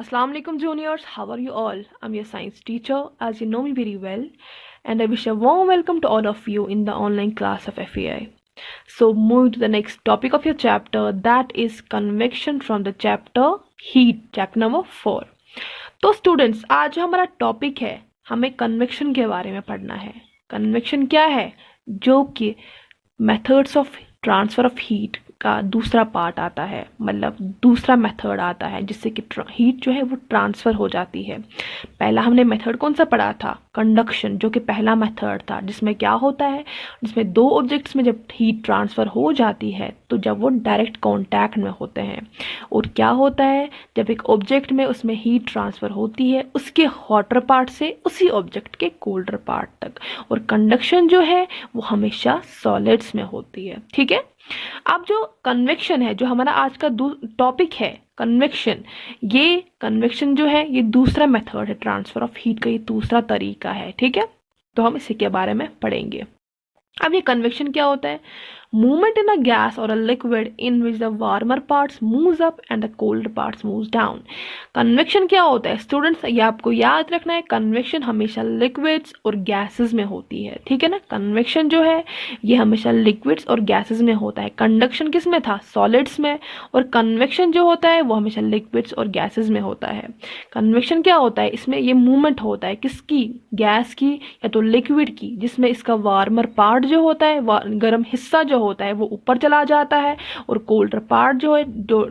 Assalamu alaikum juniors, how are you all? I'm your science teacher, as you know me very well, and I wish a warm welcome to all of you in the online class of FEI. So moving to the next topic of your chapter, that is convection from the chapter heat, chapter number 4. तो students, आज जो हमारा topic है, हमें convection के बारे में पढ़ना है। कन्वेक्शन क्या है? जो कि methods of transfer of heat का दूसरा पार्ट आता है, मतलब दूसरा मेथड आता है जिससे कि हीट जो है वो ट्रांसफ़र हो जाती है। पहला हमने मेथड कौन सा पढ़ा था? कंडक्शन, जो कि पहला मेथड था, जिसमें क्या होता है, जिसमें दो ऑब्जेक्ट्स में जब हीट ट्रांसफ़र हो जाती है तो जब वो डायरेक्ट कांटेक्ट में होते हैं, और क्या होता है जब एक ऑब्जेक्ट में उसमें हीट ट्रांसफ़र होती है उसके हॉटर पार्ट से उसी ऑब्जेक्ट के कोल्डर पार्ट तक। और कंडक्शन जो है वो हमेशा सॉलिड्स में होती है। ठीक है, अब जो कन्वेक्शन है, जो हमारा आज का टॉपिक है कन्वेक्शन, ये कन्वेक्शन जो है ये दूसरा मेथड है ट्रांसफर ऑफ हीट का, ये दूसरा तरीका है। ठीक है, तो हम इसी के बारे में पढ़ेंगे। अब ये कन्वेक्शन क्या होता है? मूवमेंट इन अ गैस और a liquid in which the warmer parts moves up and the colder parts moves down. Convection क्या होता है स्टूडेंट्स? ये आपको याद रखना है, कन्वेक्शन हमेशा लिक्विड्स और गैसेस में होती है। ठीक है ना, कन्वेक्शन जो है ये हमेशा लिक्विड्स और गैसेस में होता है। कंडक्शन किस में था? सॉलिड्स में। और कन्वेक्शन जो होता है वो हमेशा लिक्विड्स और गैसेस में होता है। कन्वेक्शन क्या होता है? इसमें ये मूवमेंट होता है किसकी? गैस की या तो लिक्विड की, जिसमें इसका वार्मर पार्ट जो होता है, गर्म हिस्सा जो होता है वो ऊपर चला जाता है, और कोल्डर पार्ट जो है, जो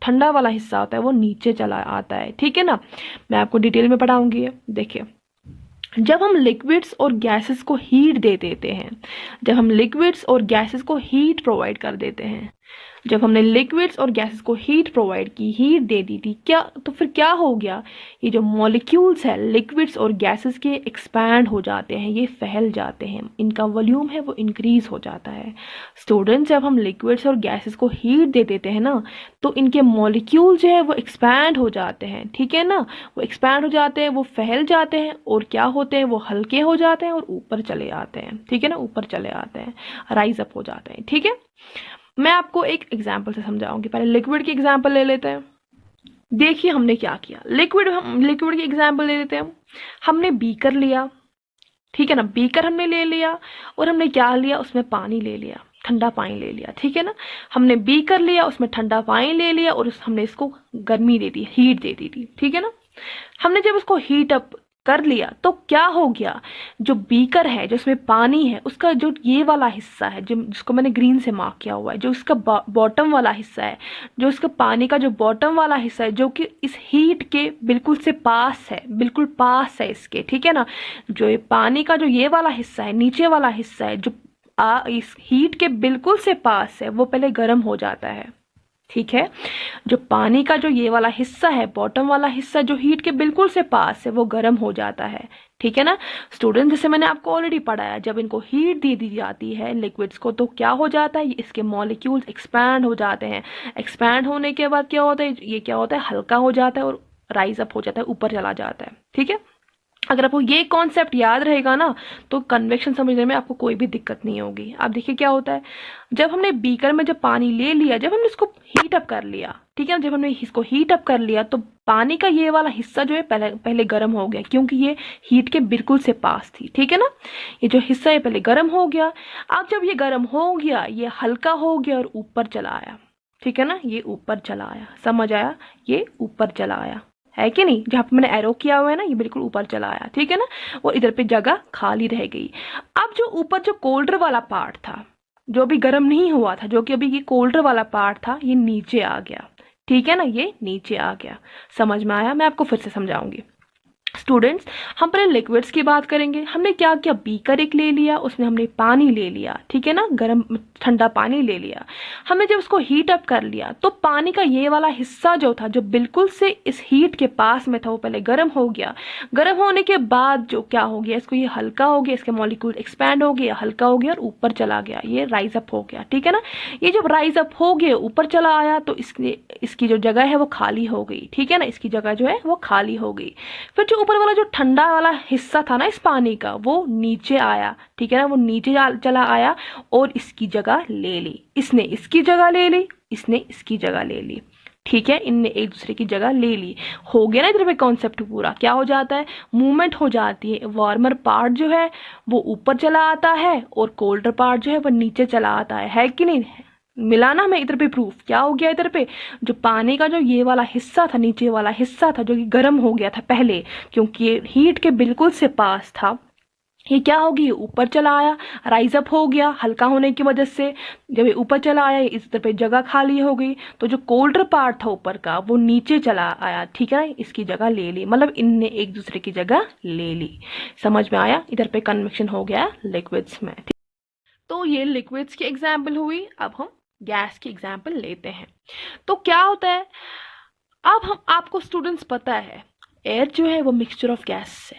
ठंडा वाला हिस्सा होता है, वो नीचे चला आता है। ठीक है ना, मैं आपको डिटेल में पढ़ाऊंगी। देखिए, जब हम लिक्विड्स और गैसेस को हीट दे देते हैं, जब हम लिक्विड्स और गैसेस को हीट प्रोवाइड कर देते हैं, जब हमने लिक्विड्स और गैसेस को हीट प्रोवाइड की, हीट दे दी थी, क्या तो फिर क्या हो गया? ये जो मॉलिक्यूल्स है लिक्विड्स और गैसेस के एक्सपैंड हो जाते हैं, ये फैल जाते हैं, इनका वॉल्यूम है वो इंक्रीज हो जाता है। स्टूडेंट्स, जब हम लिक्विड्स और गैसेस को हीट दे देते हैं ना, तो इनके मॉलिक्यूल जो है वो एक्सपैंड हो जाते हैं। ठीक है ना, वो एक्सपैंड हो जाते हैं, वो फैल जाते हैं, और क्या होते हैं, वो हल्के हो जाते हैं और ऊपर चले आते हैं। ठीक है ना, ऊपर चले आते हैं, राइज अप हो जाते हैं। ठीक है, मैं आपको एक एग्जाम्पल से समझाऊंगी। पहले लिक्विड की एग्जाम्पल ले लेते हैं। देखिए हमने क्या किया, लिक्विड की एग्जाम्पल ले लेते हैं। हमने बीकर लिया, ठीक है ना, बीकर हमने ले लिया, और हमने क्या लिया, उसमें पानी ले लिया, ठंडा पानी ले लिया। ठीक है ना, हमने बीकर लिया, उसमें ठंडा पानी ले लिया, और हमने इसको गर्मी दे दी, हीट दे दी थी। ठीक है ना, हमने जब उसको हीट अप कर लिया तो क्या हो गया, जो बीकर है, जो उसमें पानी है, उसका जो ये वाला हिस्सा है, जो जिसको मैंने ग्रीन से मार्क किया हुआ है, जो इसका बॉटम वाला हिस्सा है, जो इसका पानी का जो बॉटम वाला हिस्सा है, जो कि इस हीट के बिल्कुल से पास है, बिल्कुल पास है इसके। ठीक है ना, जो ये पानी का जो ये वाला हिस्सा है, नीचे वाला हिस्सा है, जो इस हीट के बिल्कुल से पास है, वो पहले गर्म हो जाता है। ठीक है, जो पानी का जो ये वाला हिस्सा है, बॉटम वाला हिस्सा, जो हीट के बिल्कुल से पास है, वो गर्म हो जाता है। ठीक है ना स्टूडेंट, जैसे मैंने आपको ऑलरेडी पढ़ाया, जब इनको हीट दे दी जाती है लिक्विड्स को, तो क्या हो जाता है, इसके मॉलिक्यूल्स एक्सपैंड हो जाते हैं। एक्सपैंड होने के बाद क्या होता है, ये क्या होता है, हल्का हो जाता है और राइज अप हो जाता है, ऊपर चला जाता है। ठीक है, अगर आपको ये कॉन्सेप्ट याद रहेगा ना, तो कन्वेक्शन समझने में आपको कोई भी दिक्कत नहीं होगी। आप देखिए क्या होता है, जब हमने बीकर में जब पानी ले लिया, जब हमने इसको हीट अप कर लिया, ठीक है, जब हमने इसको हीट अप कर लिया, तो पानी का ये वाला हिस्सा जो है पहले गर्म हो गया, क्योंकि ये हीट के बिल्कुल से पास थी। ठीक है ना, ये जो हिस्सा है पहले गर्म हो गया। अब जब ये गर्म हो गया, ये हल्का हो गया और ऊपर चला आया। ठीक है ना, ये ऊपर चला आया, समझ आया, ये ऊपर चला आया, है कि नहीं? जहाँ पे मैंने एरो किया हुआ है ना, ये बिल्कुल ऊपर चला आया। ठीक है ना, और इधर पे जगह खाली रह गई। अब जो ऊपर जो कोल्डर वाला पार्ट था, जो अभी गर्म नहीं हुआ था, जो कि अभी ये कोल्डर वाला पार्ट था, ये नीचे आ गया। ठीक है ना, ये नीचे आ गया। समझ में आया? मैं आपको फिर से समझाऊंगी। स्टूडेंट्स, हम पहले लिक्विड्स की बात करेंगे। हमने क्या किया, बीकर एक ले लिया, उसमें हमने पानी ले लिया। ठीक है ना, गर्म ठंडा पानी ले लिया। हमने जब उसको हीट अप कर लिया, तो पानी का ये वाला हिस्सा जो था, जो बिल्कुल से इस हीट के पास में था, वो पहले गर्म हो गया। गर्म होने के बाद जो क्या हो गया, इसको ये हल्का हो गया, इसके मॉलिक्यूल एक्सपैंड हो गया, हल्का हो गया और ऊपर चला गया, ये राइज अप हो गया। ठीक है ना, ये जब राइज अप हो गया, ऊपर चला आया, तो इसकी जो जगह है वो खाली हो गई। ठीक है ना, इसकी जगह जो है वो खाली हो गई। फिर जो ऊपर वाला जो ठंडा वाला हिस्सा था ना इस पानी का, वो नीचे आया। ठीक है ना, वो नीचे चला आया और इसकी जगह ले ली, इसने इसकी जगह ले ली, इसने इसकी जगह ले ली। ठीक है, इनने एक दूसरे की जगह ले ली। हो गया ना इधर पे कॉन्सेप्ट पूरा। क्या हो जाता है, मूवमेंट हो जाती है। वार्मर पार्ट जो है वो ऊपर चला आता है और कोल्डर पार्ट जो है वो नीचे चला आता है कि नहीं। मिला ना हमें इधर पे प्रूफ। क्या हो गया इधर पे, जो पानी का जो ये वाला हिस्सा था, नीचे वाला हिस्सा था, जो कि गर्म हो गया था पहले क्योंकि ये हीट के बिल्कुल से पास था, ये क्या होगी, ऊपर चला आया, राइज अप हो गया हल्का होने की वजह से। जब ये ऊपर चला आया, इस तरह पे जगह खाली हो गई, तो जो कोल्डर पार्ट था ऊपर का वो नीचे चला आया, ठीक है, इसकी जगह ले ली। मतलब इनने एक दूसरे की जगह ले ली। समझ में आया, इधर पे कन्वेक्शन हो गया लिक्विड्स में। तो ये लिक्विड्स की एग्जाम्पल हुई। अब हम गैस की एग्जाम्पल लेते हैं। तो क्या होता है, अब हम आपको स्टूडेंट्स पता है एयर जो है वो मिक्सचर ऑफ गैस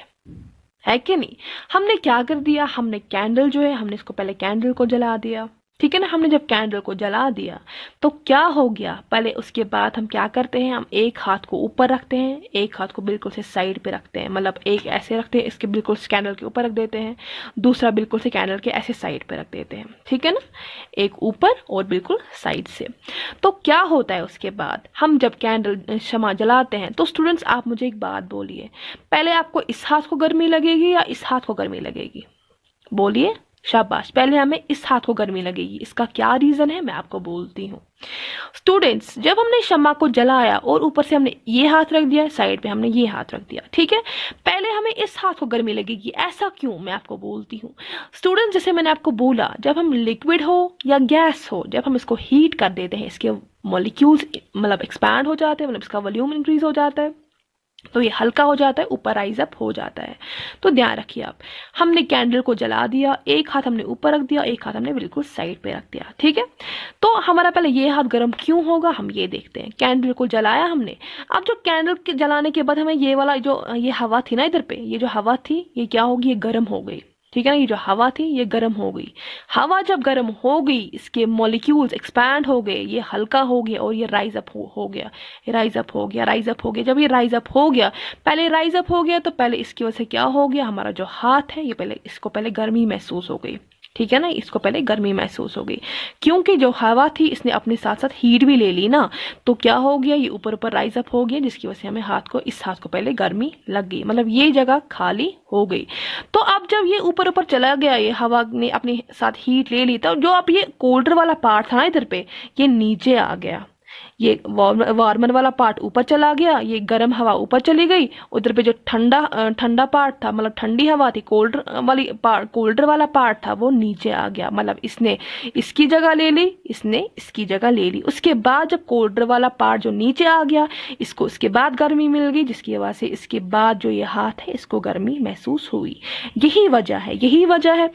है कि नहीं। हमने क्या कर दिया, हमने कैंडल जो है, हमने इसको पहले कैंडल को जला दिया, ठीक है ना। हमने जब कैंडल को जला दिया तो क्या हो गया, पहले उसके बाद हम क्या करते हैं, हम एक हाथ को ऊपर रखते हैं, एक हाथ को बिल्कुल से साइड पे रखते हैं। मतलब एक ऐसे रखते हैं, इसके बिल्कुल कैंडल के ऊपर रख देते हैं, दूसरा बिल्कुल से कैंडल के ऐसे साइड पे रख देते हैं, ठीक है ना, एक ऊपर और बिल्कुल साइड से। तो क्या होता है, उसके बाद हम जब कैंडल शमा जलाते हैं तो स्टूडेंट्स आप मुझे एक बात बोलिए, पहले आपको इस हाथ को गर्मी लगेगी या इस हाथ को गर्मी लगेगी, बोलिए। शाबाश, पहले हमें इस हाथ को गर्मी लगेगी। इसका क्या रीजन है मैं आपको बोलती हूँ। स्टूडेंट्स, जब हमने शम्मा को जलाया और ऊपर से हमने ये हाथ रख दिया, साइड पे हमने ये हाथ रख दिया, ठीक है, पहले हमें इस हाथ को गर्मी लगेगी। ऐसा क्यों, मैं आपको बोलती हूँ। स्टूडेंट्स, जैसे मैंने आपको बोला, जब हम लिक्विड हो या गैस हो, जब हम इसको हीट कर देते हैं, इसके मॉलिक्यूल्स मतलब एक्सपैंड हो जाते हैं, मतलब इसका वॉल्यूम इंक्रीज हो जाता है, तो ये हल्का हो जाता है, ऊपर राइज अप हो जाता है। तो ध्यान रखिए आप, हमने कैंडल को जला दिया, एक हाथ हमने ऊपर रख दिया, एक हाथ हमने बिल्कुल साइड पे रख दिया, ठीक है। तो हमारा पहले ये हाथ गर्म क्यों होगा, हम ये देखते हैं। कैंडल को जलाया हमने, अब जो कैंडल के जलाने के बाद हमें ये वाला जो ये हवा थी ना इधर पे, ये जो हवा थी ये क्या होगी, ये गर्म हो गई, ठीक है ना। ये जो हवा थी ये गर्म हो गई। हवा जब गर्म हो गई, इसके मॉलिक्यूल्स एक्सपैंड हो गए, ये हल्का हो गया और ये राइज अप हो गया, राइज अप हो गया, राइज अप हो गया। जब ये राइज अप हो गया, पहले राइज अप हो गया तो पहले इसकी वजह से क्या हो गया, हमारा जो हाथ है ये पहले, इसको पहले गर्मी महसूस हो गई, ठीक है ना, इसको पहले गर्मी महसूस हो गई क्योंकि जो हवा थी इसने अपने साथ साथ हीट भी ले ली ना। तो क्या हो गया, ये ऊपर ऊपर राइज अप हो गया, जिसकी वजह से हमें हाथ को, इस हाथ को पहले गर्मी लग गई, मतलब ये जगह खाली हो गई। तो अब जब ये ऊपर ऊपर चला गया, ये हवा ने अपने साथ हीट ले ली, तो जो अब ये कोल्डर वाला पार्ट था ना इधर पे, ये नीचे आ गया। ये वार्मर वाला पार्ट ऊपर चला गया, ये गर्म हवा ऊपर चली गई, उधर पे जो ठंडा पार्ट था, मतलब ठंडी हवा थी, कोल्डर वाला पार्ट था, वो नीचे आ गया। मतलब इसने इसकी जगह ले ली, इसने इसकी जगह ले ली। उसके बाद जब कोल्डर वाला पार्ट जो नीचे आ गया, इसको उसके बाद गर्मी मिल गई, जिसकी वजह से इसके बाद जो ये हाथ है इसको गर्मी महसूस हुई। यही वजह है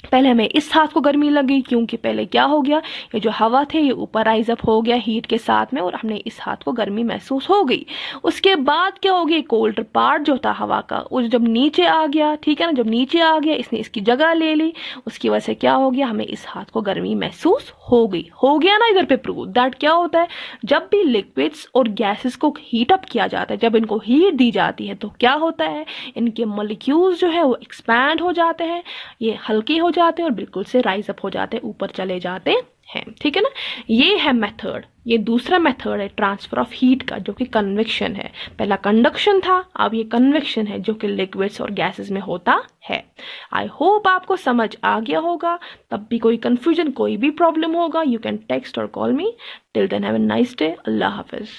पहले हमें इस हाथ को गर्मी लगी क्योंकि पहले क्या हो गया, ये जो हवा थे ये ऊपर राइज अप हो गया हीट के साथ में, और हमने इस हाथ को गर्मी महसूस हो गई। उसके बाद क्या हो गया, कोल्डर पार्ट जो था हवा का, वो जब नीचे आ गया, ठीक है ना, जब नीचे आ गया इसने इसकी जगह ले ली, उसकी वजह से क्या हो गया, हमें इस हाथ को गर्मी महसूस हो गया ना। इधर पे प्रूव दैट क्या होता है, जब भी लिक्विड्स और गैसेस को हीट अप किया जाता है, जब इनको हीट दी जाती है, तो क्या होता है, इनके मॉलिक्यूल्स जो है वो एक्सपैंड हो जाते हैं, ये हल्के हो जाते हैं और बिल्कुल से राइज अप हो जाते हैं, ऊपर चले जाते हैं, ठीक है ना। ये है मेथड। ये दूसरा मेथड है ट्रांसफर ऑफ हीट का, जो कि कन्वेक्शन है। पहला कंडक्शन था, अब ये कन्वेक्शन है, जो कि लिक्विड्स और गैसेस में होता है। आई होप आपको समझ आ गया होगा। तब भी कोई कंफ्यूजन, कोई भी प्रॉब्लम होगा, यू कैन टेक्स्ट और call me. Till then have a nice day. अल्लाह हाफिज।